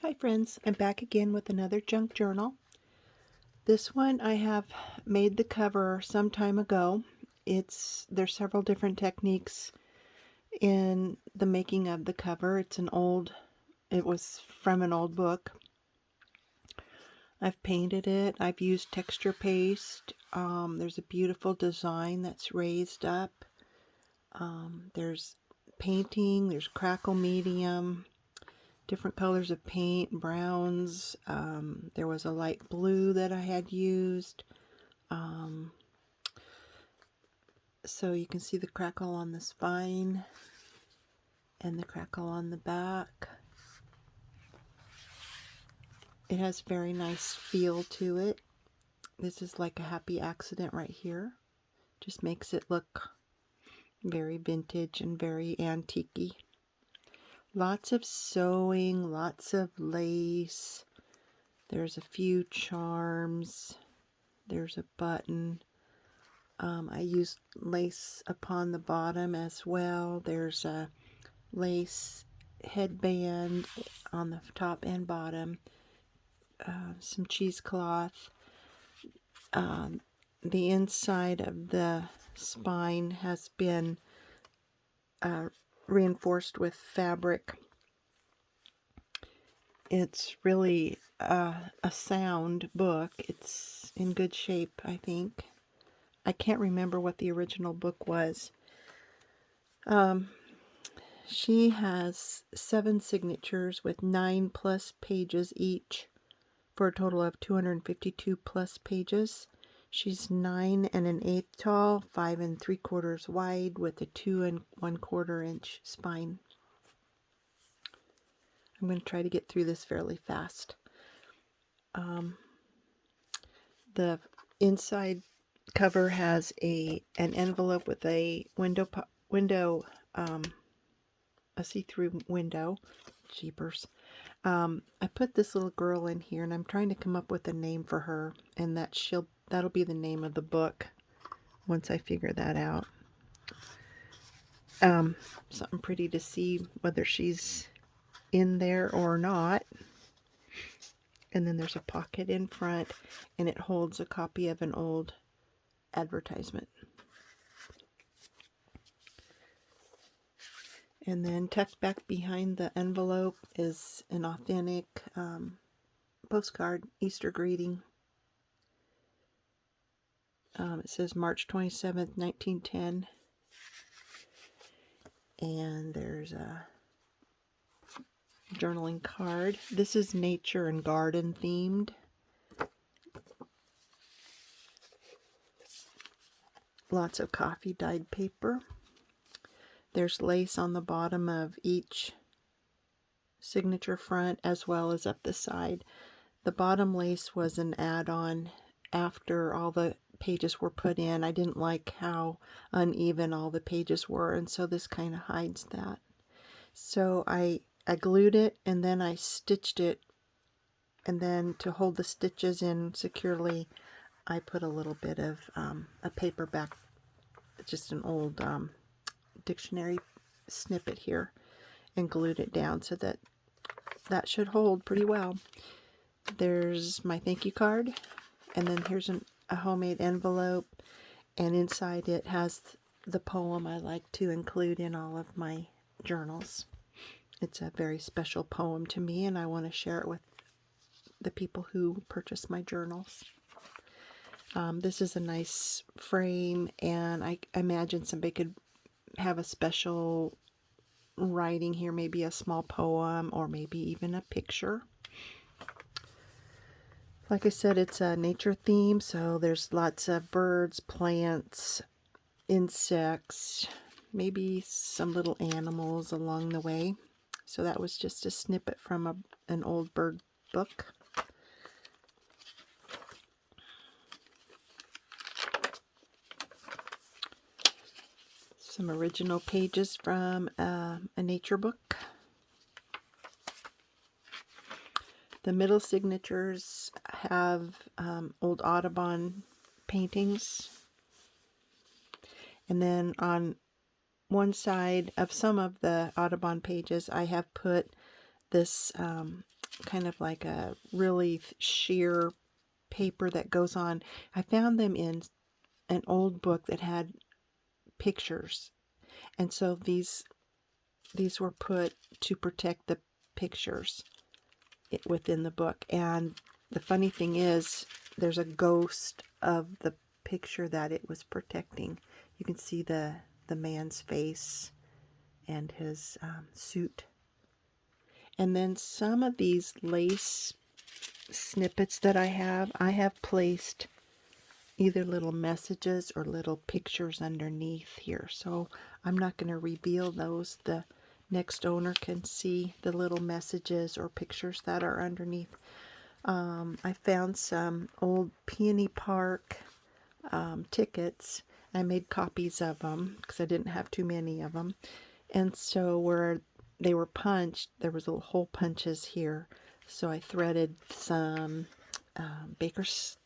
Hi friends, I'm back again with another junk journal. This one I have made the cover some time ago. There's several different techniques in the making of the cover. It was from an old book. I've painted it. I've used texture paste. There's a beautiful design that's raised up. There's painting, there's crackle medium, different colors of paint, browns. There was a light blue that I had used. So you can see the crackle on the spine and the crackle on the back. It has very nice feel to it. This is like a happy accident right here. Just makes it look very vintage and very antique-y. Lots of sewing, lots of lace. There's a few charms. There's a button. I used lace upon the bottom as well. There's a lace headband on the top and bottom. Some cheesecloth. The inside of the spine has been reinforced with fabric. It's really a sound book. It's in good shape, I think. I can't remember what the original book was. She has 7 signatures with 9+ pages each for a total of 252+ pages. She's 9 1/8 tall, 5 3/4 wide with a 2 1/4 inch spine. I'm going to try to get through this fairly fast. The inside cover has an envelope with a a see-through window. Jeepers. I put this little girl in here, and I'm trying to come up with a name for her, and that'll be the name of the book once I figure that out. Something pretty to see whether she's in there or not. And then there's a pocket in front, and it holds a copy of an old advertisement. And then tucked back behind the envelope is an authentic postcard Easter greeting. It says March 27th, 1910. And there's a journaling card. This is nature and garden themed. Lots of coffee dyed paper. There's lace on the bottom of each signature front as well as up the side. The bottom lace was an add-on after all the pages were put in. I didn't like how uneven all the pages were, and so this kind of hides that. So I glued it, and then I stitched it, and then to hold the stitches in securely, I put a little bit of a paperback, just an old dictionary snippet here, and glued it down so that should hold pretty well. There's my thank you card, and then here's a homemade envelope, and inside it has the poem I like to include in all of my journals. It's a very special poem to me, and I want to share it with the people who purchase my journals. This is a nice frame, and I imagine somebody could have a special writing here, maybe a small poem or maybe even a picture. Like I said, it's a nature theme, so there's lots of birds, plants, insects, maybe some little animals along the way. So that was just a snippet from an old bird book. Some original pages from a nature book. The middle signatures have old Audubon paintings. And then on one side of some of the Audubon pages, I have put this kind of like a really sheer paper that goes on. I found them in an old book that had pictures, and so these were put to protect the pictures within the book. And the funny thing is, there's a ghost of the picture that it was protecting. You can see the man's face and his suit. And then some of these lace snippets that I have placed either little messages or little pictures underneath here. So I'm not going to reveal those. The next owner can see the little messages or pictures that are underneath. I found some old Peony Park tickets. I made copies of them because I didn't have too many of them. And so where they were punched, there was little hole punches here. So I threaded some baker's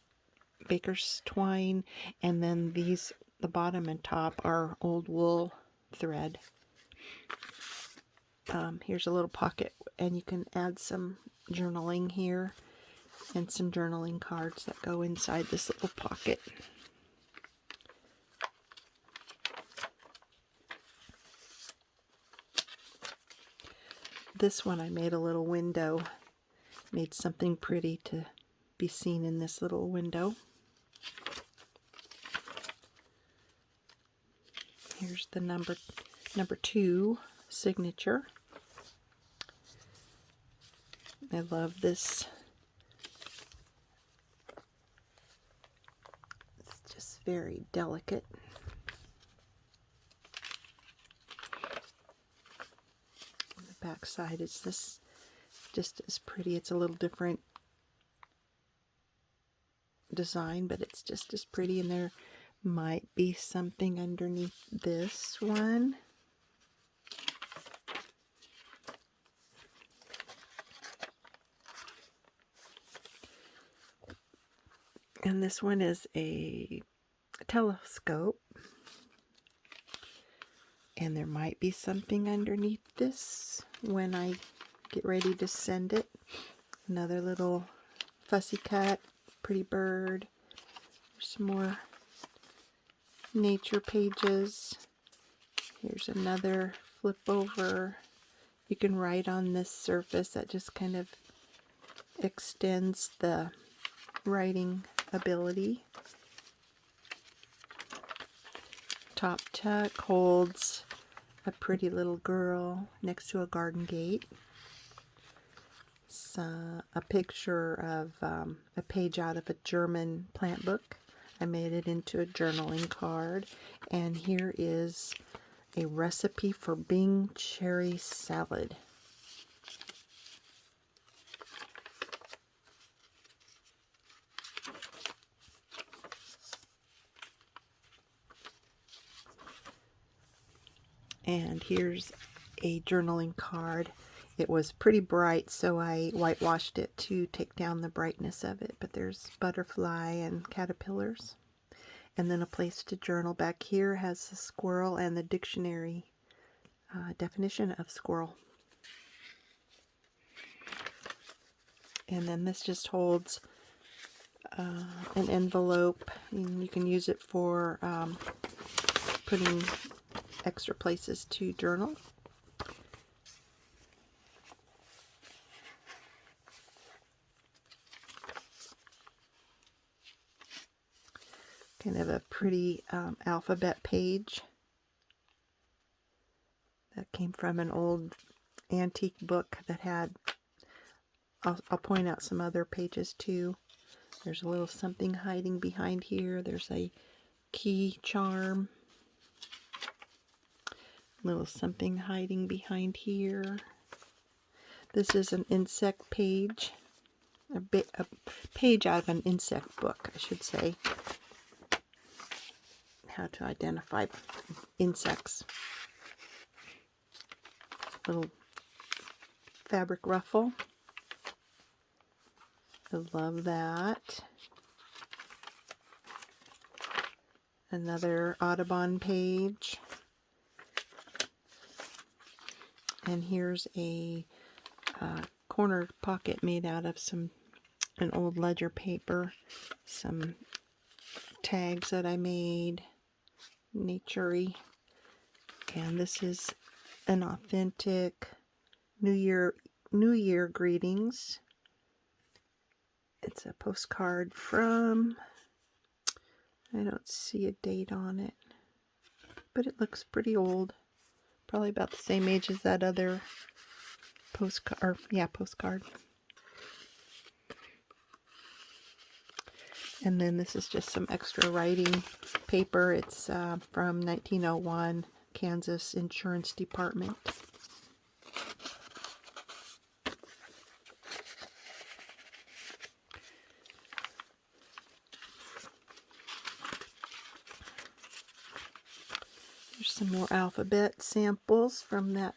twine, and then these, the bottom and top, are old wool thread. Here's a little pocket, and you can add some journaling here and some journaling cards that go inside this little pocket. This one I made a little window, made something pretty to be seen in this little window. Here's the number 2 signature. I love this. It's just very delicate. The back side is this, just as pretty. It's a little different design, but it's just as pretty, and there might be something underneath this one. And this one is a telescope, and there might be something underneath this when I get ready to send it. Another little fussy cut, pretty bird. There's some more nature pages. Here's another flip over. You can write on this surface that just kind of extends the writing ability. Top tuck holds a pretty little girl next to a garden gate. It's a picture of a page out of a German plant book. I made it into a journaling card, and here is a recipe for Bing cherry salad. And here's a journaling card. It was pretty bright, so I whitewashed it to take down the brightness of it. But there's butterfly and caterpillars. And then a place to journal. Back here has the squirrel and the dictionary definition of squirrel. And then this just holds an envelope, and you can use it for putting extra places to journal. Kind of a pretty alphabet page that came from an old antique book that had, I'll point out some other pages too. There's a little something hiding behind here. There's a key charm. Little something hiding behind here. This is an insect page. A page out of an insect book, I should say. How to identify insects. Little fabric ruffle. I love that. Another Audubon page. And here's a corner pocket made out of an old ledger paper, some tags that I made, nature-y, and this is an authentic New Year greetings. It's a postcard from, I don't see a date on it, but it looks pretty old. Probably about the same age as that other postcard. And then this is just some extra writing paper. It's from 1901, Kansas Insurance Department. There's some more alphabet samples from that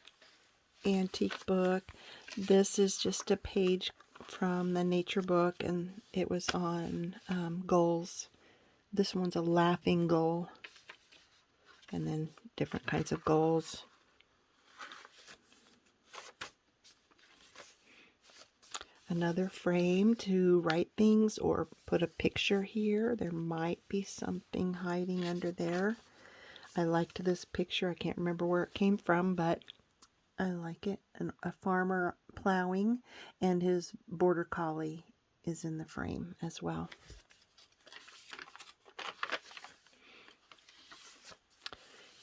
antique book. This is just a page from the nature book, and it was on gulls. This one's a laughing gull, and then different kinds of gulls. Another frame to write things or put a picture here. There might be something hiding under there. I liked this picture. I can't remember where it came from, but I like it. A farmer plowing, and his border collie is in the frame as well.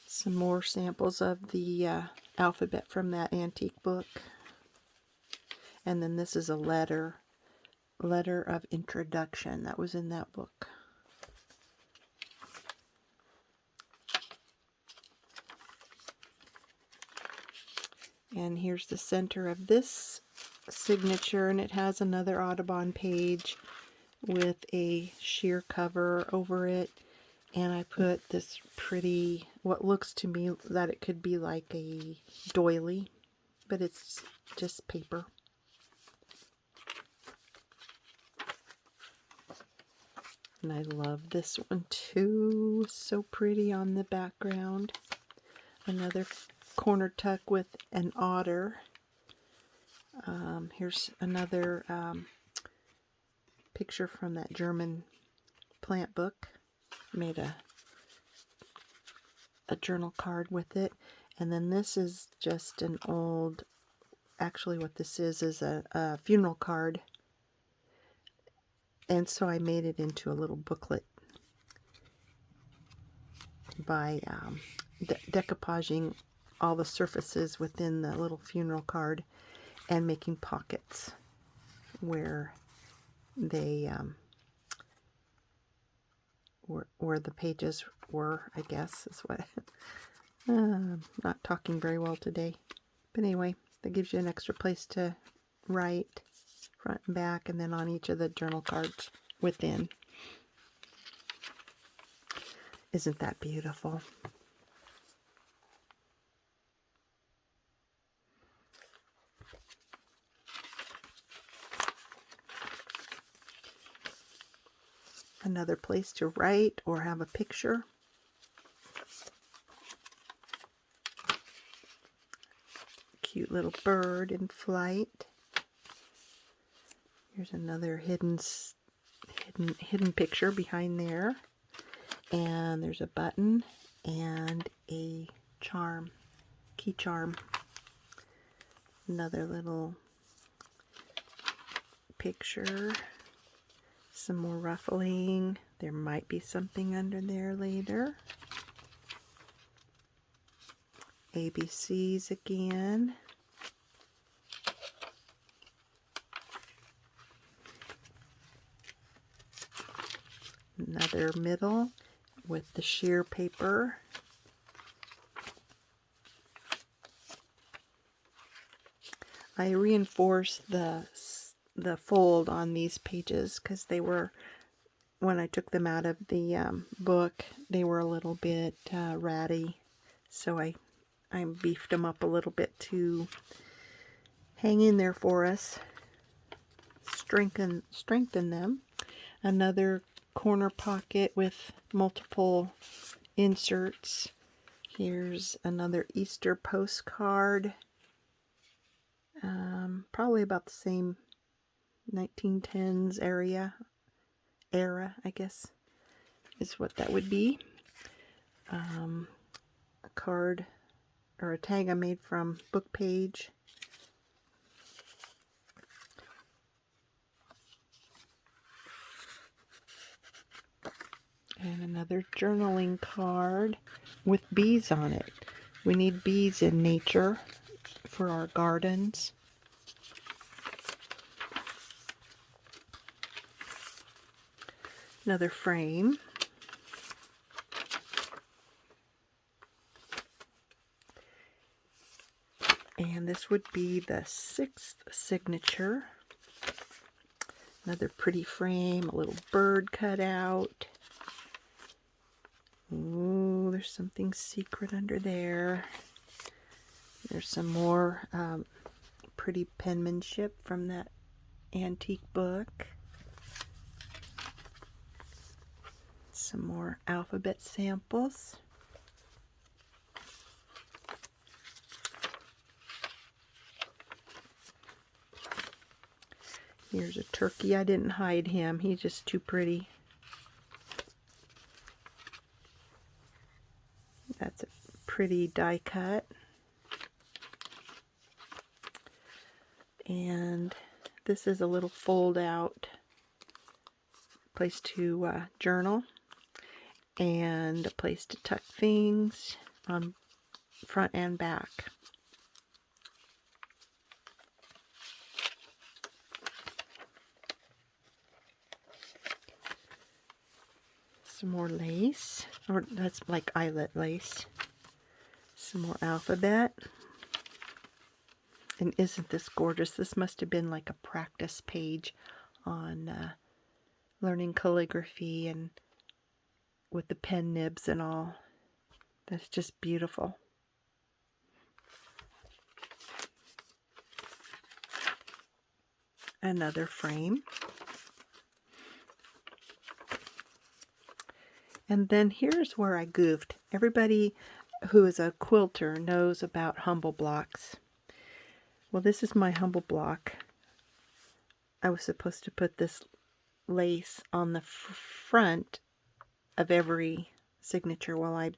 Some more samples of the alphabet from that antique book. And then this is a letter of introduction that was in that book. And here's the center of this signature, and it has another Audubon page with a sheer cover over it. And I put this pretty, what looks to me that it could be like a doily, but it's just paper. And I love this one too. So pretty on the background. Another corner tuck with an otter. Here's another picture from that German plant book. Made a journal card with it. And then this is just an old, actually what this is a funeral card. And so I made it into a little booklet by decoupaging all the surfaces within the little funeral card and making pockets where they where the pages were, I guess is what. I'm not talking very well today, but anyway, that gives you an extra place to write front and back, and then on each of the journal cards within. Isn't that beautiful? Another place to write or have a picture. Cute little bird in flight. Here's another hidden picture behind there. And there's a button and a charm, key charm. Another little picture. Some more ruffling. There might be something under there later. ABCs again. Another middle with the sheer paper. I reinforced the fold on these pages because they were, when I took them out of the book, they were a little bit ratty, so I beefed them up a little bit to hang in there for us, strengthen them. Another corner pocket with multiple inserts. Here's another Easter postcard Probably about the same 1910s era, I guess, is what that would be. A card or a tag I made from book page. And another journaling card with bees on it. We need bees in nature for our gardens. Another frame. And this would be the 6th signature. Another pretty frame, a little bird cut out. Ooh, there's something secret under there. There's some more pretty penmanship from that antique book. Some more alphabet samples. Here's a turkey. I didn't hide him. He's just too pretty. That's a pretty die cut. And this is a little fold out place to journal and a place to tuck things on front and back. Some more lace, or that's like eyelet lace. Some more alphabet. And isn't this gorgeous? This must have been like a practice page on learning calligraphy and with the pen nibs and all. That's just beautiful. Another frame. And then here's where I goofed. Everybody who is a quilter knows about humble blocks. Well, this is my humble block. I was supposed to put this lace on the front of every signature. Well, I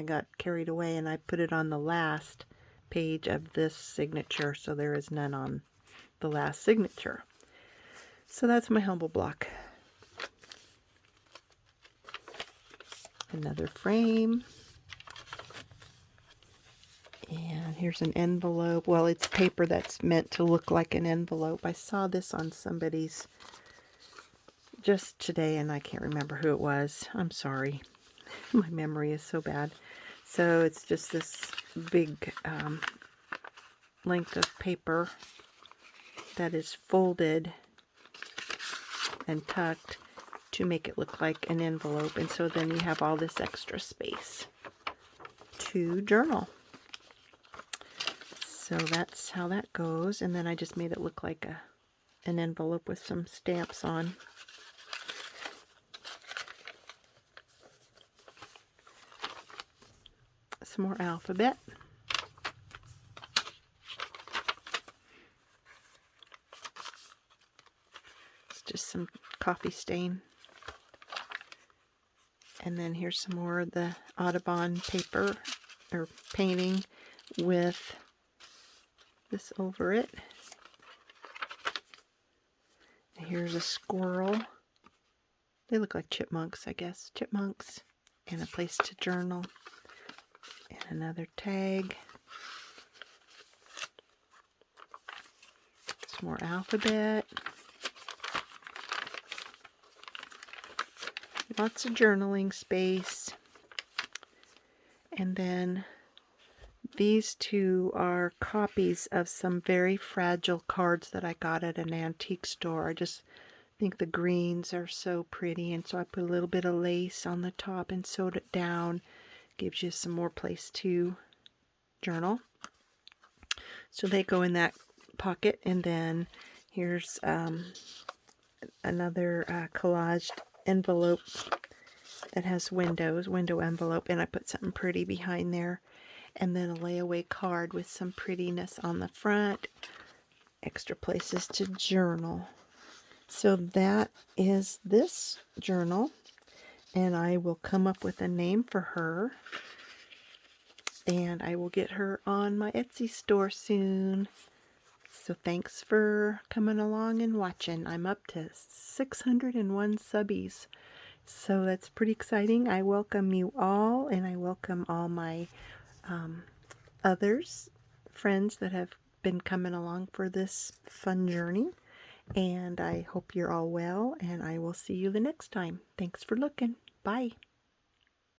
got carried away and I put it on the last page of this signature, so there is none on the last signature. So that's my humble block. Another frame. And here's an envelope. Well, it's paper that's meant to look like an envelope. I saw this on somebody's just today, and I can't remember who it was. I'm sorry. My memory is so bad. So it's just this big length of paper that is folded and tucked to make it look like an envelope. And so then you have all this extra space to journal. So that's how that goes. And then I just made it look like an envelope with some stamps on. Some more alphabet. It's just some coffee stain. And then here's some more of the Audubon paper or painting with this over it. Here's a squirrel. They look like chipmunks, I guess. Chipmunks. And a place to journal. And another tag. Some more alphabet. Lots of journaling space. And then these two are copies of some very fragile cards that I got at an antique store. I just think the greens are so pretty, and so I put a little bit of lace on the top and sewed it down. Gives you some more place to journal. So they go in that pocket, and then here's another collaged envelope that has window envelope, and I put something pretty behind there. and then a layaway card with some prettiness on the front, extra places to journal. So that is this journal, and I will come up with a name for her, and I will get her on my Etsy store soon. So thanks for coming along and watching. I'm up to 601 subbies. So that's pretty exciting. I welcome you all, and I welcome all my friends that have been coming along for this fun journey. And I hope you're all well, and I will see you the next time. Thanks for looking. Bye.